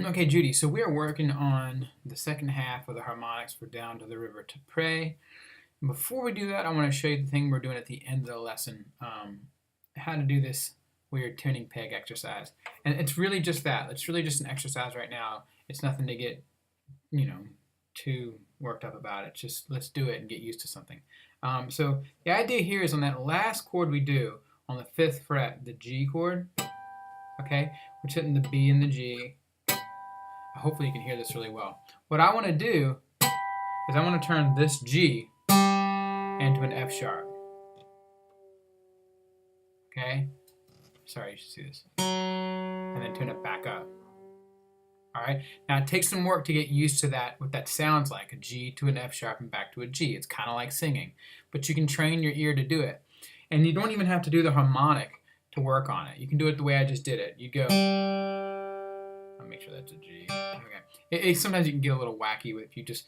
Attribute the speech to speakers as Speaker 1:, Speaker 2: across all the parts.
Speaker 1: Okay, Judy, so we are working on the second half of the harmonics for Down to the River to Pray. Before we do that, I want to show you the thing we're doing at the end of the lesson, how to do this weird tuning peg exercise. And it's really just that. It's really just an exercise right now. It's nothing to get, too worked up about. It's just let's do it and get used to something. So the idea here is on that last chord we do, on the 5th fret, the G chord, okay? We're hitting the B and the G. Hopefully you can hear this really well. What I want to do is I want to turn this G into an F sharp. Okay? Sorry, you should see this. And then turn it back up. Alright? Now it takes some work to get used to that, what that sounds like, a G to an F sharp and back to a G. It's kind of like singing. But you can train your ear to do it. And you don't even have to do the harmonic to work on it. You can do it the way I just did it. You go... I'll make sure that's a G. Okay. Sometimes you can get a little wacky if you just,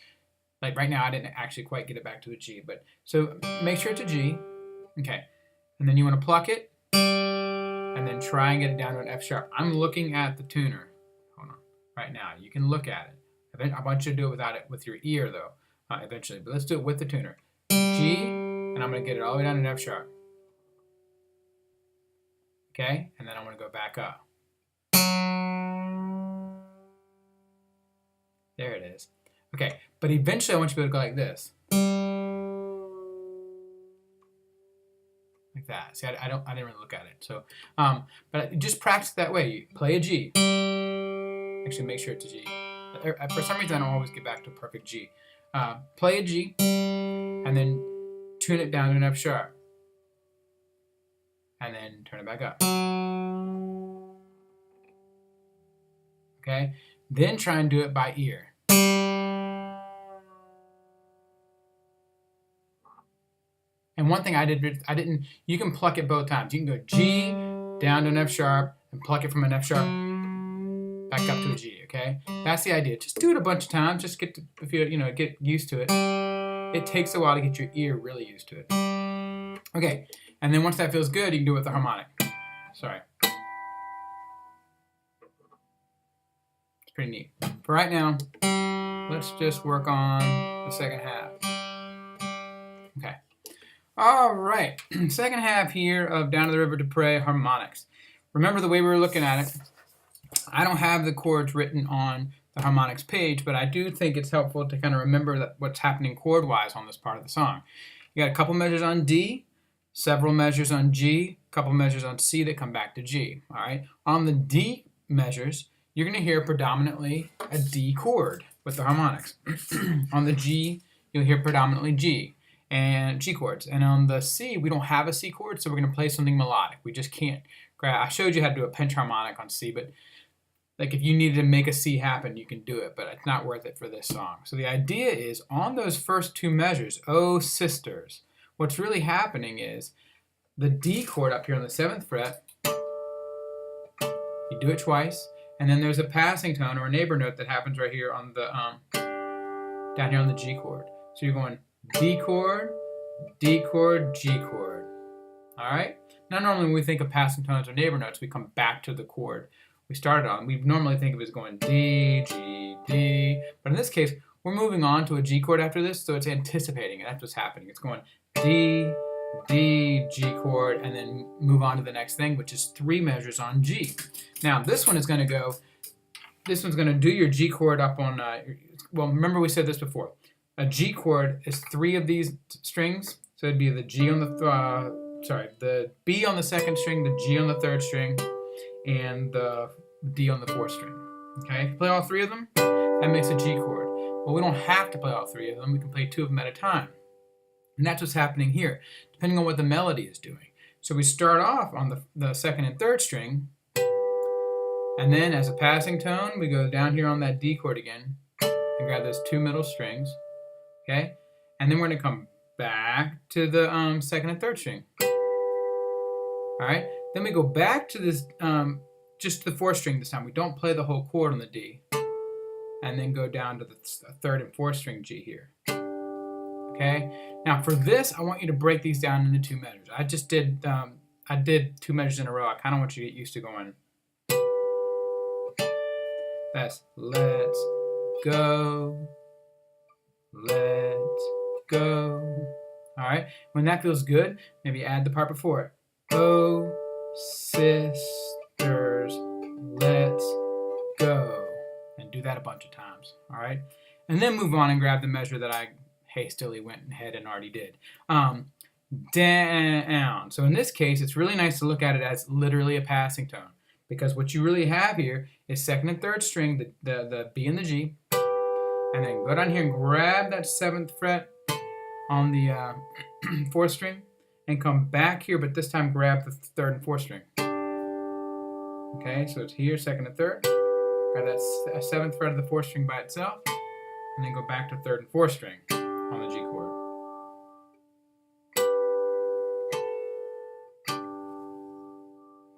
Speaker 1: like right now I didn't actually quite get it back to a G, but so make sure it's a G, okay, and then you want to pluck it, and then try and get it down to an F sharp. I'm looking at the tuner, hold on, right now, you can look at it. I want you to do it without it, with your ear though, eventually, but let's do it with the tuner. G, and I'm going to get it all the way down to an F sharp, okay, and then I'm going to go back up. There it is. Okay, but eventually I want you to be able to go like this. Like that. See, I didn't really look at it. So, but just practice that way. You play a G. Actually, make sure it's a G. For some reason, I don't always get back to a perfect G. Play a G, and then tune it down to an F sharp. And then turn it back up. Okay? Then try and do it by ear. And one thing I didn't, you can pluck it both times. You can go G, down to an F sharp, and pluck it from an F sharp, back up to a G, okay? That's the idea. Just do it a bunch of times, just get used to it. It takes a while to get your ear really used to it. Okay, and then once that feels good, you can do it with the harmonic. Sorry. It's pretty neat. For right now, let's just work on the second half. Okay. All right. Second half here of Down to the River to Pray harmonics. Remember the way we were looking at it. I don't have the chords written on the harmonics page, but I do think it's helpful to kind of remember what's happening chord-wise on this part of the song. You got a couple measures on D, several measures on G, a couple measures on C that come back to G. All right. On the D measures, you're going to hear predominantly a D chord with the harmonics. On the G, you'll hear predominantly G and G chords. And on the C, we don't have a C chord, so we're going to play something melodic. We just can't grab. I showed you how to do a pinch harmonic on C, but like if you needed to make a C happen, you can do it, but it's not worth it for this song. So the idea is on those first two measures, Oh Sisters, what's really happening is the D chord up here on the 7th fret, you do it twice, and then there's a passing tone or a neighbor note that happens right here on the down here on the G chord. So you're going D chord, D chord, G chord. All right? Now normally when we think of passing tones or neighbor notes, we come back to the chord we started on. We normally think of it as going D, G, D, but in this case, we're moving on to a G chord after this, so it's anticipating it. That's what's happening. It's going D, D, G chord, and then move on to the next thing, which is 3 measures on G. Now this one is going to go, this one's going to do your G chord up on, well, remember we said this before. A G chord is 3 of these strings, so it'd be the G on the, the B on the 2nd string, the G on the 3rd string, and the D on the 4th string. Okay, if you play all 3 of them, that makes a G chord. Well, we don't have to play all 3 of them. We can play 2 of them at a time. And that's what's happening here, depending on what the melody is doing. So we start off on the 2nd and 3rd string, and then as a passing tone, we go down here on that D chord again, and grab those 2 middle strings, okay? And then we're gonna come back to the 2nd and 3rd string. All right, then we go back to this, just the 4th string this time. We don't play the whole chord on the D, and then go down to the 3rd and 4th string G here. Okay. Now for this, I want you to break these down into 2 measures. I did 2 measures in a row. I kind of want you to get used to going. That's let's go. Let's go. All right. When that feels good, maybe add the part before it. Oh, sisters, let's go. And do that a bunch of times. All right. And then move on and grab the measure that I hastily went ahead and already did. Down. So in this case, it's really nice to look at it as literally a passing tone, because what you really have here is second and third string, the B and the G, and then go down here and grab that 7th fret on the 4th string and come back here, but this time grab the 3rd and 4th string. Okay, so it's here, 2nd and 3rd. Grab that 7th fret of the 4th string by itself, and then go back to 3rd and 4th string on the G chord.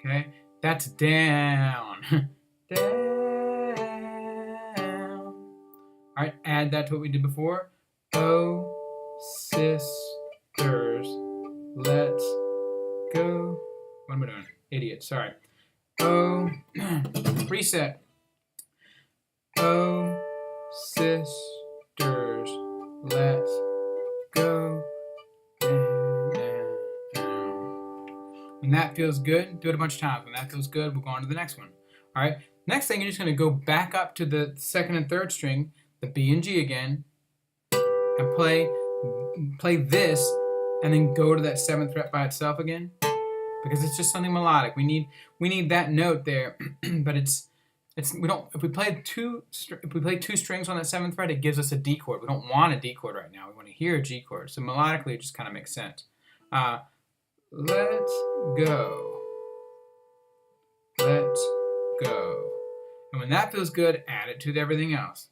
Speaker 1: Okay, that's down. Down. All right, add that to what we did before. Oh, sisters, let's go. What am I doing? Idiot, sorry. Oh, reset. Oh, sisters, let's go. When that feels good, do it a bunch of times. When that feels good, we'll go on to the next one. All right. Next thing, you're just going to go back up to the 2nd and 3rd string, the B and G again, and play this, and then go to that 7th fret by itself again, because it's just something melodic. We need that note there, but we don't. If we play two strings on that 7th fret, it gives us a D chord. We don't want a D chord right now. We want to hear a G chord. So melodically, it just kind of makes sense. Let's go. Let's go. And when that feels good, add it to everything else.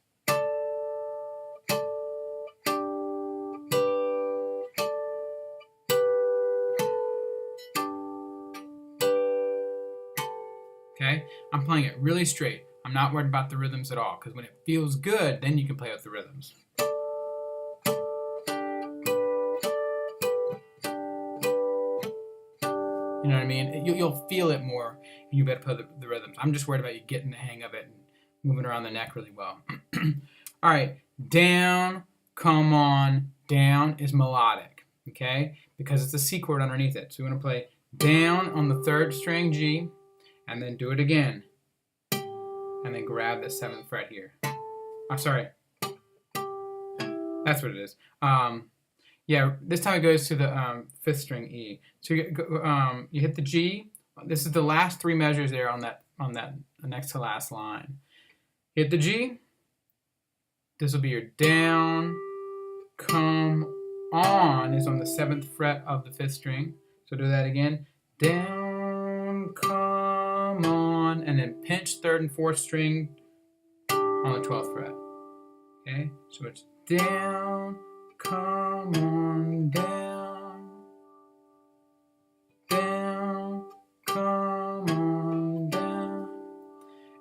Speaker 1: Okay? I'm playing it really straight. I'm not worried about the rhythms at all, because when it feels good, then you can play with the rhythms. You know what I mean? You'll feel it more, and you better play the rhythms. I'm just worried about you getting the hang of it and moving around the neck really well. All right, down, come on, down is melodic, okay? Because it's a C chord underneath it. So we want to play down on the 3rd string G, and then do it again. And then grab the 7th fret here. I'm sorry. That's what it is. Yeah, this time it goes to the 5th string E. So you hit the G. This is the last 3 measures there on that next to last line. Hit the G. This will be your down, come on is on the 7th fret of the 5th string. So do that again. Down, come on, and then pinch 3rd and 4th string on the 12th fret. Okay, so it's down, come on, down, down, come on, down.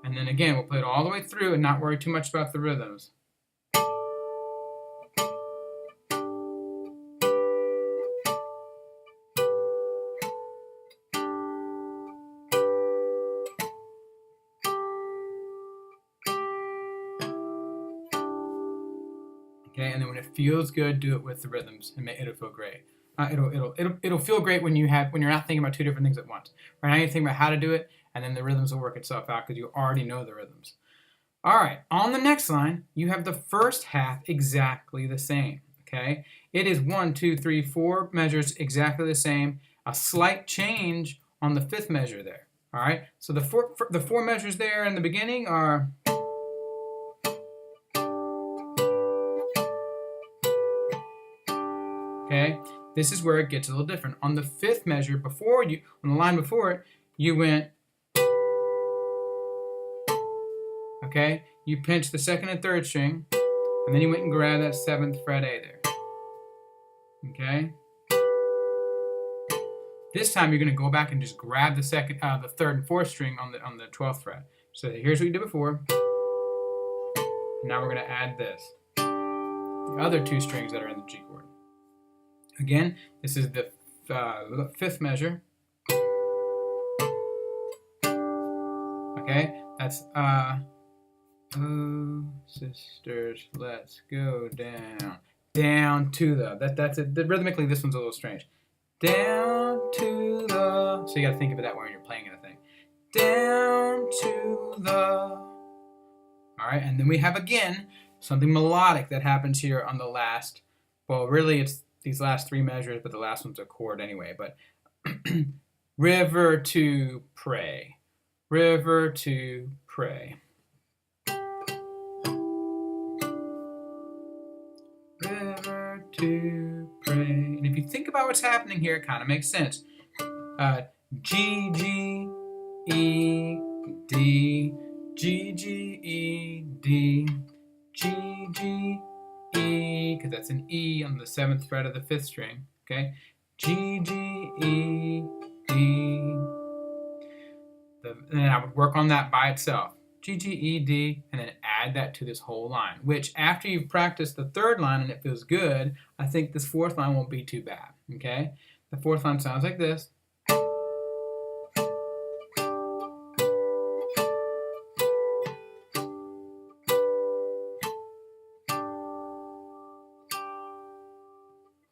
Speaker 1: And then again, we'll play it all the way through and not worry too much about the rhythms. Okay, and then when it feels good, do it with the rhythms, and it'll feel great. It'll feel great when you're not thinking about 2 different things at once. Right now, you think about how to do it, and then the rhythms will work itself out because you already know the rhythms. All right, on the next line, you have the first half exactly the same. Okay, it is 1, 2, 3, 4 measures exactly the same. A slight change on the 5th measure there. All right, so the four measures there in the beginning are. Okay, this is where it gets a little different. On the 5th measure, on the line before it, you went. Okay, you pinched the 2nd and 3rd string, and then you went and grabbed that 7th fret A there. Okay. This time you're going to go back and just grab the 3rd and 4th string on the 12th fret. So here's what you did before. Now we're going to add this, the other 2 strings that are in the G chord. Again, this is the 5th measure. Okay, that's Oh, sisters, let's go down. Down to the. That's it. Rhythmically, this one's a little strange. Down to the. So you got to think of it that way when you're playing anything. Down to the. All right, and then we have again something melodic that happens here on the last. Well, really, it's these last three measures, but the last one's a chord anyway. But river to pray, river to pray. River to pray. And if you think about what's happening here, it kind of makes sense. G, G, E, D, G, G, E, D, G, G, E, because that's an E on the 7th fret of the 5th string, okay? G, G, E, D. Then I would work on that by itself. G, G, E, D, and then add that to this whole line, which after you've practiced the 3rd line and it feels good, I think this 4th line won't be too bad, okay? The 4th line sounds like this.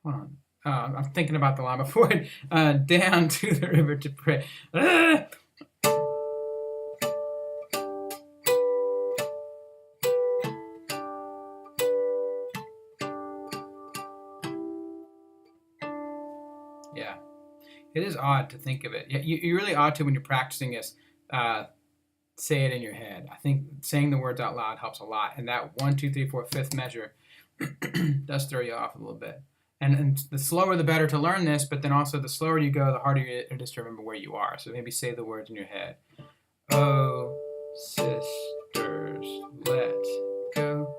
Speaker 1: Hold on. I'm thinking about the line before it. Down to the river to pray. Yeah, it is odd to think of it. You really ought to, when you're practicing this, say it in your head. I think saying the words out loud helps a lot. And that 1, 2, 3, 4, 5th measure does throw you off a little bit. And the slower the better to learn this, but then also the slower you go, the harder it is to remember where you are. So maybe say the words in your head. Oh, sisters, let's go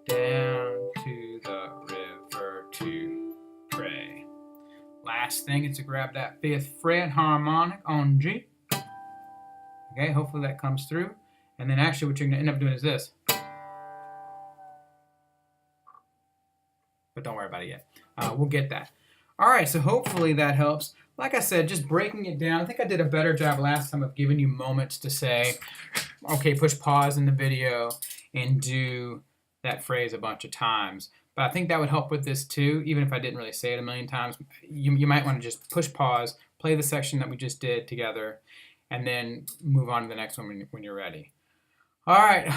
Speaker 1: down to the river to pray. Last thing is to grab that 5th fret harmonic on G. Okay, hopefully that comes through. And then actually what you're going to end up doing is this. But don't worry about it yet. We'll get that. All right, so hopefully that helps. Like I said, just breaking it down. I think I did a better job last time of giving you moments to say, okay, push pause in the video and do that phrase a bunch of times. But I think that would help with this too, even if I didn't really say it a million times. You might want to just push pause, play the section that we just did together, and then move on to the next one when you're ready. All right,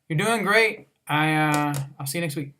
Speaker 1: you're doing great. I'll see you next week.